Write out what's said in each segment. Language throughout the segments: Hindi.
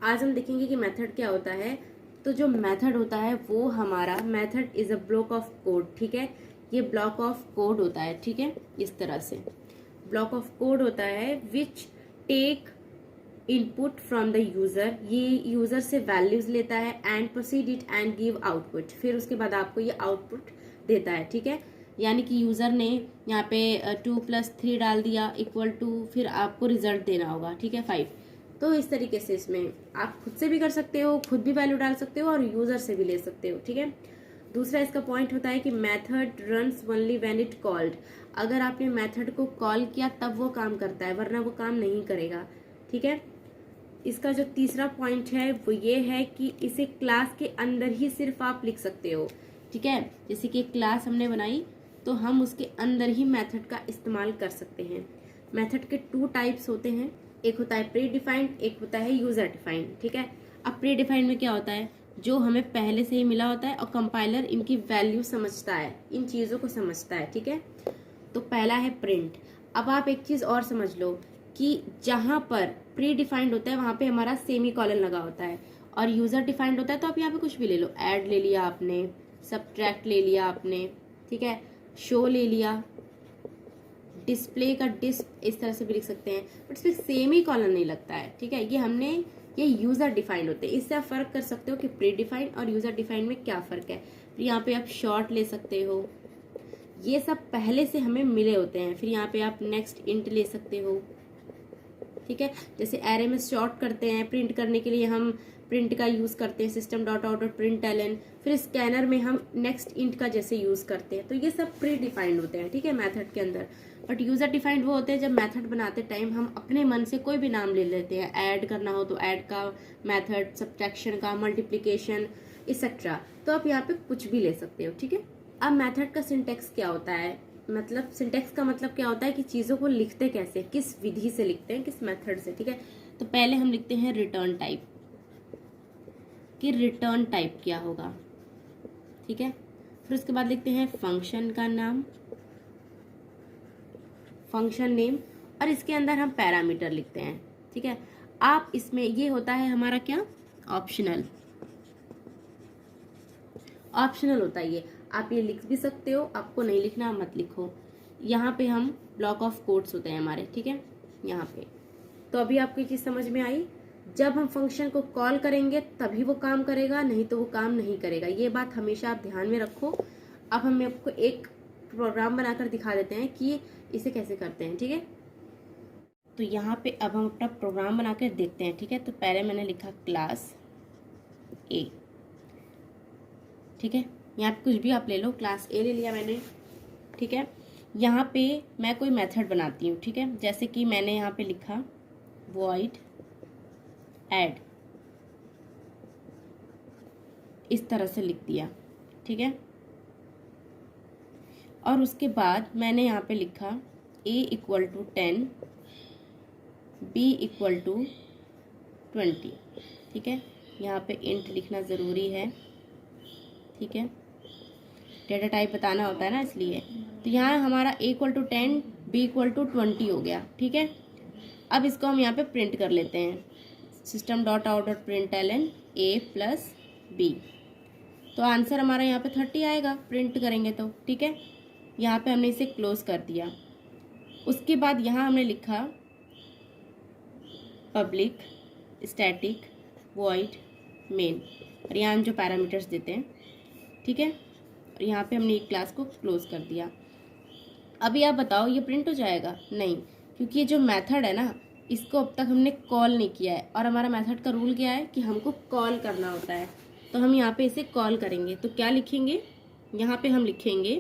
आज हम देखेंगे कि मेथड क्या होता है। तो जो मेथड होता है वो हमारा method is a block of code, ठीक है। ये ब्लॉक ऑफ कोड होता है, ठीक है। इस तरह से ब्लॉक ऑफ कोड होता है which take input from the user, ये यूजर से वैल्यूज लेता है and proceed it and give output, फिर उसके बाद आपको ये आउटपुट देता है, ठीक है। यानी कि यूजर ने यहाँ पे 2+3 डाल दिया इक्वल टू, फिर आपको रिजल्ट देना होगा, ठीक है, 5। तो इस तरीके से इसमें आप खुद से भी कर सकते हो, खुद भी वैल्यू डाल सकते हो और यूजर से भी ले सकते हो, ठीक है। दूसरा इसका पॉइंट होता है कि method runs only when it called, अगर आपने मेथड को कॉल किया तब वो काम करता है, वरना वो काम नहीं करेगा, ठीक है। इसका जो तीसरा पॉइंट है वो ये है कि इसे क्लास के अंदर ही सिर्फ आप लिख सकते हो, ठीक है। जैसे कि एक क्लास हमने बनाई तो हम उसके अंदर ही मेथड का इस्तेमाल कर सकते हैं। मेथड के 2 टाइप्स होते हैं, एक होता है प्री डिफाइंड, एक होता है यूजर डिफाइंड, ठीक है। अब प्री डिफाइंड में क्या होता है, जो हमें पहले से ही मिला होता है और कंपाइलर इनकी वैल्यू समझता है, इन चीजों को समझता है, ठीक है। तो पहला है प्रिंट। अब आप एक चीज और समझ लो कि जहां पर प्री डिफाइंड होता है वहां पे हमारा सेमी कॉलन लगा होता है, और यूजर डिफाइंड होता है तो आप यहाँ पे कुछ भी ले लो, ऐड ले लिया आपने, सब्ट्रैक्ट ले लिया आपने, ठीक है, शो ले लिया, डिस्प्ले का डिस्प, इस तरह से भी लिख सकते हैं, बट इसमें सेमी कॉलन नहीं लगता है, ठीक है। ये यूजर डिफाइंड होते हैं। इससे आप फर्क कर सकते हो कि प्री डिफाइंड और यूजर डिफाइंड में क्या फर्क है। फिर यहाँ पे आप शॉर्ट ले सकते हो, ये सब पहले से हमें मिले होते हैं। फिर यहाँ पे आप नेक्स्ट इंट ले सकते हो, ठीक है। जैसे एरे में शॉर्ट करते हैं प्रिंट करने के लिए, हम प्रिंट का यूज करते हैं system dot out dot print ln, फिर स्कैनर में हम नेक्स्ट इंट का जैसे यूज करते हैं। तो ये सब प्री डिफाइंड होते हैं, ठीक है, मेथड के अंदर। बट यूजर डिफाइंड वो होते हैं जब मेथड बनाते टाइम हम अपने मन से कोई भी नाम ले लेते हैं, ऐड करना हो तो ऐड का मेथड, सब्ट्रैक्शन का, मल्टीप्लीकेशन एक्सेट्रा, तो आप यहाँ पे कुछ भी ले सकते हो, ठीक है। अब मेथड का सिंटेक्स क्या होता है, मतलब सिंटेक्स का मतलब क्या होता है कि चीजों को लिखते कैसे, किस विधि से लिखते हैं, किस मेथड से, ठीक है। तो पहले हम लिखते हैं रिटर्न टाइप, कि रिटर्न टाइप क्या होगा, ठीक है। फिर उसके बाद लिखते हैं फंक्शन का नाम, फंक्शन नेम, और इसके अंदर हम पैरामीटर लिखते हैं, ठीक है। आप इसमें ये होता है हमारा क्या, ऑप्शनल, ऑप्शनल होता है ये, आप ये लिख भी सकते हो, आपको नहीं लिखना मत लिखो। यहाँ पे हम ब्लॉक ऑफ कोड्स होते हैं हमारे, ठीक है, यहाँ पे। तो अभी आपको ये चीज समझ में आई, जब हम फंक्शन को कॉल करेंगे तभी वो काम करेगा, नहीं तो वो काम नहीं करेगा। ये बात हमेशा आप ध्यान में रखो। अब हम आपको एक प्रोग्राम बनाकर दिखा देते हैं कि इसे कैसे करते हैं, ठीक है। तो यहाँ पे अब हम अपना प्रोग्राम बनाकर देखते हैं, ठीक है। तो पहले मैंने लिखा क्लास ए, ठीक है। यहाँ पे कुछ भी आप ले लो, क्लास ए ले लिया मैंने, ठीक है। यहाँ पे मैं कोई मेथड बनाती हूँ, ठीक है। जैसे कि मैंने यहाँ पे लिखा void add, इस तरह से लिख दिया, ठीक है। और उसके बाद मैंने यहाँ पे लिखा a = 10, b = 20, ठीक है। यहाँ पे इंट लिखना ज़रूरी है, ठीक है, डेटा टाइप बताना होता है ना, इसलिए। तो यहाँ हमारा a = 10, b = 20 हो गया, ठीक है। अब इसको हम यहाँ पे प्रिंट कर लेते हैं, system dot out dot print ln a+b, तो आंसर हमारा यहाँ पे 30 आएगा प्रिंट करेंगे तो, ठीक है। यहाँ पे हमने इसे क्लोज कर दिया। उसके बाद यहाँ हमने लिखा पब्लिक स्टैटिक वॉइड मेन, और यहाँ हम जो पैरामीटर्स देते हैं, ठीक है। और यहाँ पे हमने एक क्लास को क्लोज कर दिया। अभी आप बताओ ये प्रिंट हो जाएगा? नहीं, क्योंकि ये जो मेथड है ना, इसको अब तक हमने कॉल नहीं किया है, और हमारा मेथड का रूल क्या है कि हमको कॉल करना होता है। तो हम यहाँ पे इसे कॉल करेंगे, तो क्या लिखेंगे, यहाँ पे हम लिखेंगे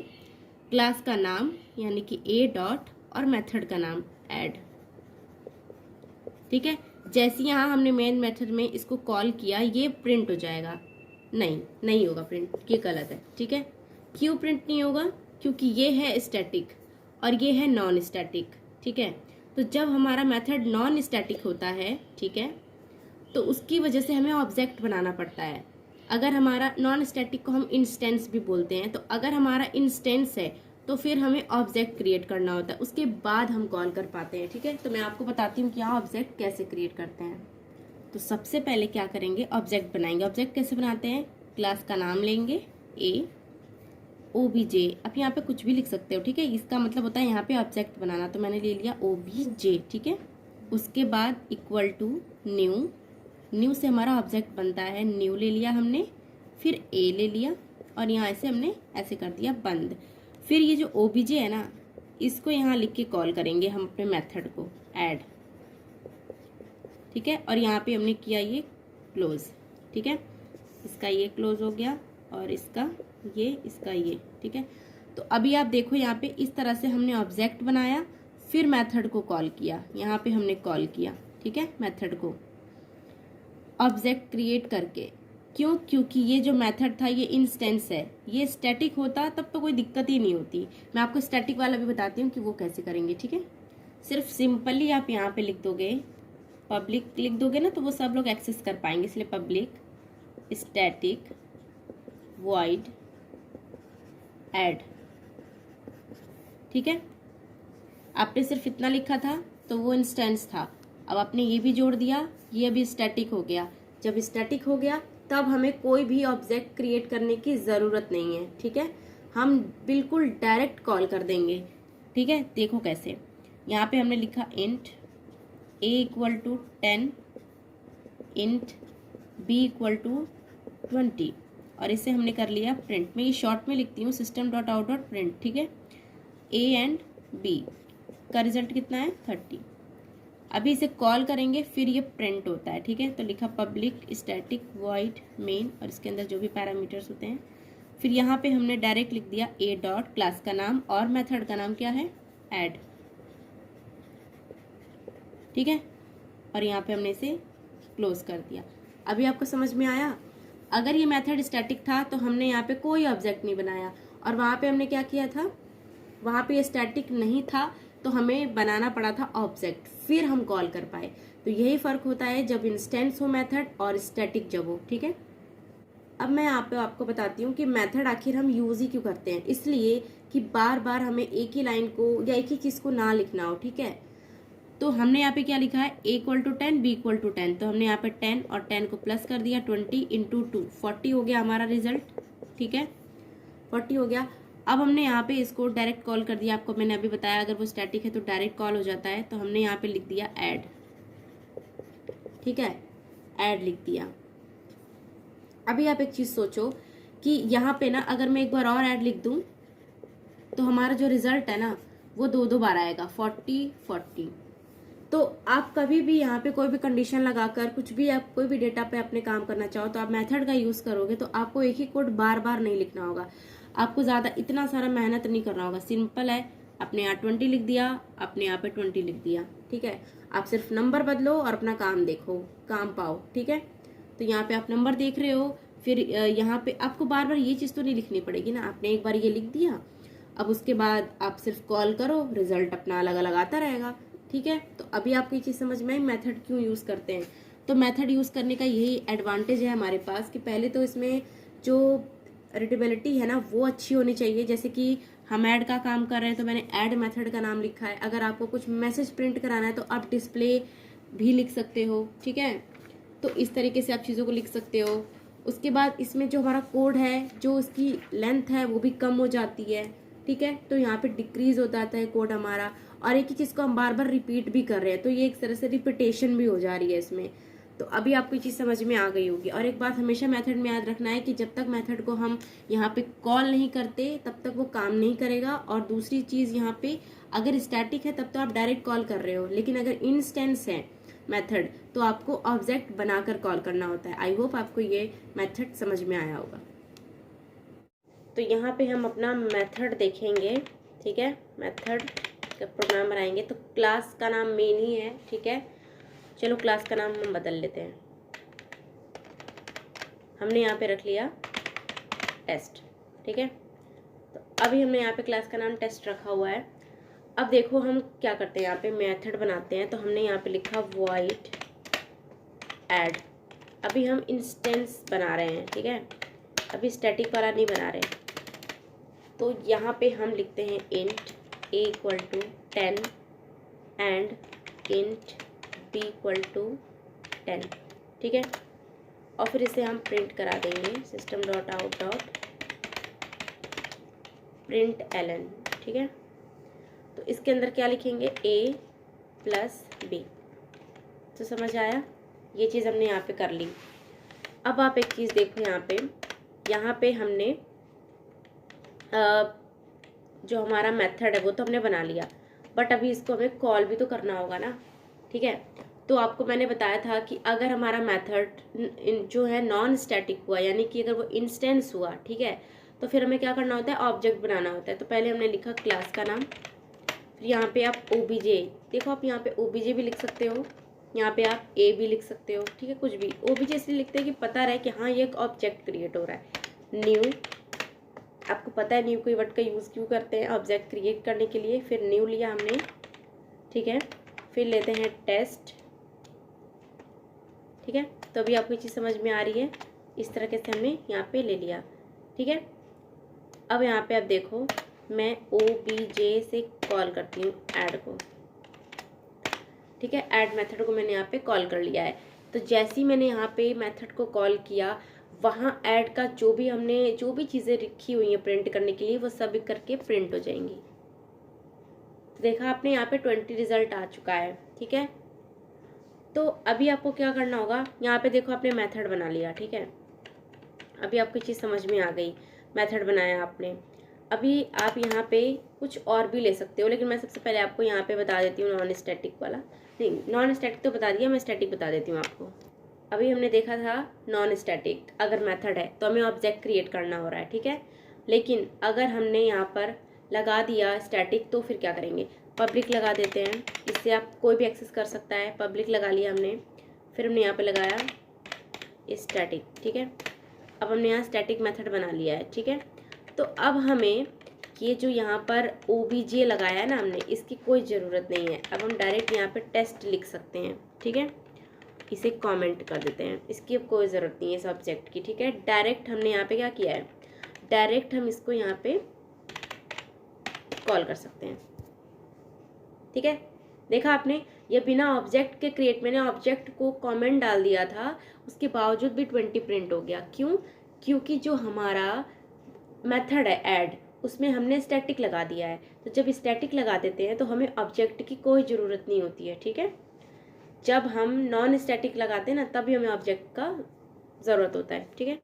क्लास का नाम यानी कि a डॉट और मेथड का नाम ऐड, ठीक है। जैसे यहाँ हमने मेन मेथड में इसको कॉल किया, ये प्रिंट हो जाएगा? नहीं होगा प्रिंट, ये गलत है, ठीक है। क्यों प्रिंट नहीं होगा? क्योंकि ये है स्टैटिक और ये है नॉन स्टैटिक, ठीक है। तो जब हमारा मेथड नॉन स्टैटिक होता है, ठीक है, तो उसकी वजह से हमें ऑब्जेक्ट बनाना पड़ता है। अगर हमारा नॉन स्टैटिक को हम इंस्टेंस भी बोलते हैं, तो अगर हमारा इंस्टेंस है तो फिर हमें ऑब्जेक्ट क्रिएट करना होता है, उसके बाद हम कॉल कर पाते हैं, ठीक है। तो मैं आपको बताती हूँ कि यहाँ ऑब्जेक्ट कैसे क्रिएट करते हैं। तो सबसे पहले क्या करेंगे, ऑब्जेक्ट बनाएंगे। ऑब्जेक्ट कैसे बनाते हैं, क्लास का नाम लेंगे ए OBJ, अब यहाँ पे कुछ भी लिख सकते हो, ठीक है। इसका मतलब होता है यहाँ पे ऑब्जेक्ट बनाना, तो मैंने ले लिया OBJ, ठीक है। उसके बाद इक्वल टू न्यू, न्यू से हमारा ऑब्जेक्ट बनता है, न्यू ले लिया हमने, फिर ए ले लिया और यहाँ से हमने ऐसे कर दिया बंद। फिर ये जो OBJ है ना, इसको यहाँ लिख के कॉल करेंगे हम अपने मेथड को ऐड, ठीक है। और यहाँ पे हमने किया ये क्लोज, ठीक है। इसका ये क्लोज हो गया और इसका ये, ठीक है। तो अभी आप देखो यहाँ पे इस तरह से हमने ऑब्जेक्ट बनाया, फिर मेथड को कॉल किया, यहाँ पे हमने कॉल किया, ठीक है, मेथड को ऑब्जेक्ट क्रिएट करके। क्यों, क्योंकि ये जो मेथड था ये इंस्टेंस है, ये स्टैटिक होता तब तो कोई दिक्कत ही नहीं होती। मैं आपको स्टैटिक वाला भी बताती हूँ कि वो कैसे करेंगे, ठीक है। सिर्फ सिंपली आप यहाँ पे लिख दोगे, पब्लिक लिख दोगे ना, तो वो सब लोग एक्सेस कर पाएंगे, इसलिए पब्लिक स्टैटिक वॉइड ऐड, ठीक है। आपने सिर्फ इतना लिखा था तो वो इंस्टेंस था, अब आपने ये भी जोड़ दिया, ये भी स्टैटिक हो गया। जब स्टैटिक हो गया तब हमें कोई भी ऑब्जेक्ट क्रिएट करने की ज़रूरत नहीं है, ठीक है। हम बिल्कुल डायरेक्ट कॉल कर देंगे, ठीक है। देखो कैसे, यहाँ पे हमने लिखा int a equal to 10, int b equal to 20 और इसे हमने कर लिया प्रिंट। मैं ये शॉर्ट में लिखती हूँ, system dot out dot print, ठीक है। a एंड b का रिजल्ट कितना है 30। अभी इसे कॉल करेंगे, फिर ये प्रिंट होता है, ठीक है। तो लिखा पब्लिक स्टैटिक वॉइड मेन और इसके अंदर जो भी पैरामीटर्स होते हैं। फिर यहाँ पे हमने डायरेक्ट लिख दिया a डॉट क्लास का नाम और मेथड का नाम क्या है ऐड, ठीक है। और यहाँ पे हमने इसे क्लोज कर दिया। अभी आपको समझ में आया। अगर ये मेथड स्टैटिक था तो हमने यहाँ पे कोई ऑब्जेक्ट नहीं बनाया, और वहाँ पे हमने क्या किया था, वहाँ पे ये स्टैटिक नहीं था तो हमें बनाना पड़ा था ऑब्जेक्ट, फिर हम कॉल कर पाए। तो यही फर्क होता है जब इंस्टेंस हो मेथड और स्टैटिक जब हो, ठीक है। अब मैं यहाँ पे आपको बताती हूँ कि मेथड आखिर हम यूज ही क्यों करते हैं। इसलिए कि बार बार हमें एक ही लाइन को या एक ही चीज को ना लिखना हो, ठीक है। तो हमने यहाँ पे क्या लिखा है, a equal to 10 b equal to 10, तो हमने यहाँ पे 10 और 10 को प्लस कर दिया, 20 इंटू 2 40 हो गया हमारा रिजल्ट, ठीक है, 40 हो गया। अब हमने यहाँ पे इसको डायरेक्ट कॉल कर दिया। आपको मैंने अभी बताया अगर वो स्टैटिक है तो डायरेक्ट कॉल हो जाता है, तो हमने यहाँ पे लिख दिया ऐड, ठीक है, ऐड लिख दिया। अभी आप एक चीज सोचो कि यहाँ पे ना अगर मैं एक बार और ऐड लिख दूं तो हमारा जो रिजल्ट है ना वो दो बार आएगा, 40 40। तो आप कभी भी यहाँ पे कोई भी कंडीशन लगाकर कुछ भी आप कोई भी डेटा पे अपने काम करना चाहो तो आप मेथड का यूज करोगे, तो आपको एक ही कोड बार बार नहीं लिखना होगा, आपको ज्यादा इतना सारा मेहनत नहीं करना होगा। सिंपल है, अपने यहाँ 20 लिख दिया, अपने यहाँ पे 20 लिख दिया, ठीक है। आप सिर्फ नंबर बदलो और अपना काम देखो, काम पाओ, ठीक है। तो यहाँ पे आप नंबर देख रहे हो, फिर यहाँ पे आपको बार बार ये चीज तो नहीं लिखनी पड़ेगी ना, आपने एक बार ये लिख दिया, अब उसके बाद आप सिर्फ कॉल करो, रिजल्ट अपना अलग अलग आता रहेगा, ठीक है। तो अभी आपको ये चीज समझ में आई मेथड क्यों यूज करते हैं। तो मेथड यूज करने का यही एडवांटेज है हमारे पास कि पहले तो इसमें जो रीडेबिलिटी है ना वो अच्छी होनी चाहिए। जैसे कि हम ऐड का काम कर रहे हैं तो मैंने ऐड मेथड का नाम लिखा है। अगर आपको कुछ मैसेज प्रिंट कराना है तो आप डिस्प्ले भी लिख सकते हो, ठीक है। तो इस तरीके से आप चीज़ों को लिख सकते हो। उसके बाद इसमें जो हमारा कोड है, जो उसकी लेंथ है वो भी कम हो जाती है, ठीक है। तो यहाँ पे डिक्रीज हो जाता है कोड हमारा, और एक ही चीज़ को हम बार बार रिपीट भी कर रहे हैं तो ये एक तरह से रिपीटेशन भी हो जा रही है इसमें। तो अभी आपको ये चीज़ समझ में आ गई होगी। और एक बात हमेशा मेथड में याद रखना है कि जब तक मेथड को हम यहाँ पे कॉल नहीं करते तब तक वो काम नहीं करेगा। और दूसरी चीज़ यहाँ पे अगर स्टैटिक है तब तो आप डायरेक्ट कॉल कर रहे हो, लेकिन अगर इंस्टेंस है मेथड तो आपको ऑब्जेक्ट बनाकर कॉल करना होता है। आई होप आपको ये मेथड समझ में आया होगा। तो यहाँ पे हम अपना मेथड देखेंगे, ठीक है। मेथड का प्रोग्राम बनाएंगे तो क्लास का नाम मेन ही है, ठीक है। चलो क्लास का नाम हम बदल लेते हैं। हमने यहाँ पे रख लिया टेस्ट, ठीक है। तो अभी हमने यहाँ पे क्लास का नाम टेस्ट रखा हुआ है। अब देखो हम क्या करते हैं, यहाँ पे मेथड बनाते हैं। तो हमने यहाँ पे लिखा वॉइड ऐड। अभी हम इंस्टेंस बना रहे हैं, ठीक है, अभी स्टैटिक वाला नहीं बना रहे। तो यहाँ पे हम लिखते हैं int a equal to 10 and int b equal to 10, ठीक है। और फिर इसे हम प्रिंट करा देंगे system dot out dot print ln, ठीक है। तो इसके अंदर क्या लिखेंगे, a प्लस बी। तो समझ आया, ये चीज़ हमने यहाँ पे कर ली। अब आप एक चीज़ देखो, यहाँ पे हमने जो हमारा मेथड है वो तो हमने बना लिया, बट अभी इसको हमें कॉल भी तो करना होगा ना, ठीक है। तो आपको मैंने बताया था कि अगर हमारा मेथड जो है नॉन स्टैटिक हुआ, यानी कि अगर वो इंस्टेंस हुआ, ठीक है, तो फिर हमें क्या करना होता है, ऑब्जेक्ट बनाना होता है। तो पहले हमने लिखा क्लास का नाम, फिर यहाँ पे आप ओबीजे, देखो आप यहाँ पे ओबीजे भी लिख सकते हो, यहाँ पे आप ए भी लिख सकते हो, ठीक है, कुछ भी। ओबीजे इसलिए लिखते हैं कि पता रहे कि हाँ ये एक ऑब्जेक्ट क्रिएट हो रहा है। न्यू, आपको पता है न्यू कोई वर्ड का यूज़ क्यों करते हैं, ऑब्जेक्ट क्रिएट करने के लिए। फिर न्यू लिया हमने, ठीक है। फिर लेते हैं टेस्ट, ठीक है। तो अभी आपको ये चीज़ समझ में आ रही है, इस तरीके से हमने यहाँ पे ले लिया, ठीक है। अब यहाँ पे आप देखो, मैं ओबीजे से कॉल करती हूँ ऐड को, ठीक है। ऐड मेथड को मैंने यहाँ पे कॉल कर लिया है। तो जैसे ही मैंने यहाँ पे मेथड को कॉल किया, वहाँ ऐड का जो भी चीज़ें रखी हुई हैं प्रिंट करने के लिए, वो सब करके प्रिंट हो जाएंगी। तो देखा आपने, यहाँ पे 20 रिजल्ट आ चुका है, ठीक है। तो अभी आपको क्या करना होगा, यहाँ पे देखो आपने मेथड बना लिया, ठीक है। अभी आपको चीज़ समझ में आ गई, मेथड बनाया आपने। अभी आप यहाँ पे कुछ और भी ले सकते हो, लेकिन मैं सबसे पहले आपको यहाँ पे बता देती हूँ नॉन स्टैटिक वाला। नहीं, नॉन स्टैटिक तो बता दिया, मैं स्टैटिक बता देती हूँ आपको। अभी हमने देखा था नॉन स्टैटिक, अगर मेथड है तो हमें ऑब्जेक्ट क्रिएट करना हो रहा है, ठीक है। लेकिन अगर हमने यहाँ पर लगा दिया स्टैटिक, तो फिर क्या करेंगे, पब्लिक लगा देते हैं, इससे आप कोई भी एक्सेस कर सकता है। पब्लिक लगा लिया हमने, फिर हमने यहाँ पे लगाया स्टैटिक, ठीक है। अब हमने यहाँ स्टैटिक मेथड बना लिया है, ठीक है। तो अब हमें ये जो यहाँ पर ओबीजे लगाया है ना हमने, इसकी कोई ज़रूरत नहीं है। अब हम डायरेक्ट यहाँ पे टेस्ट लिख सकते हैं, ठीक है। इसे कमेंट कर देते हैं, इसकी अब कोई ज़रूरत नहीं है इस ऑब्जेक्ट की, ठीक है। डायरेक्ट हमने यहाँ पे क्या किया है, डायरेक्ट हम इसको यहाँ पे कॉल कर सकते हैं, ठीक है। देखा आपने, ये बिना ऑब्जेक्ट के क्रिएट, मैंने ऑब्जेक्ट को कमेंट डाल दिया था, उसके बावजूद भी 20 प्रिंट हो गया। क्यों? क्योंकि जो हमारा मेथड है ऐड, उसमें हमने स्टैटिक लगा दिया है। तो जब स्टैटिक लगा देते हैं तो हमें ऑब्जेक्ट की कोई ज़रूरत नहीं होती है, ठीक है। जब हम नॉन स्टैटिक लगाते हैं ना, तभी हमें ऑब्जेक्ट का ज़रूरत होता है, ठीक है।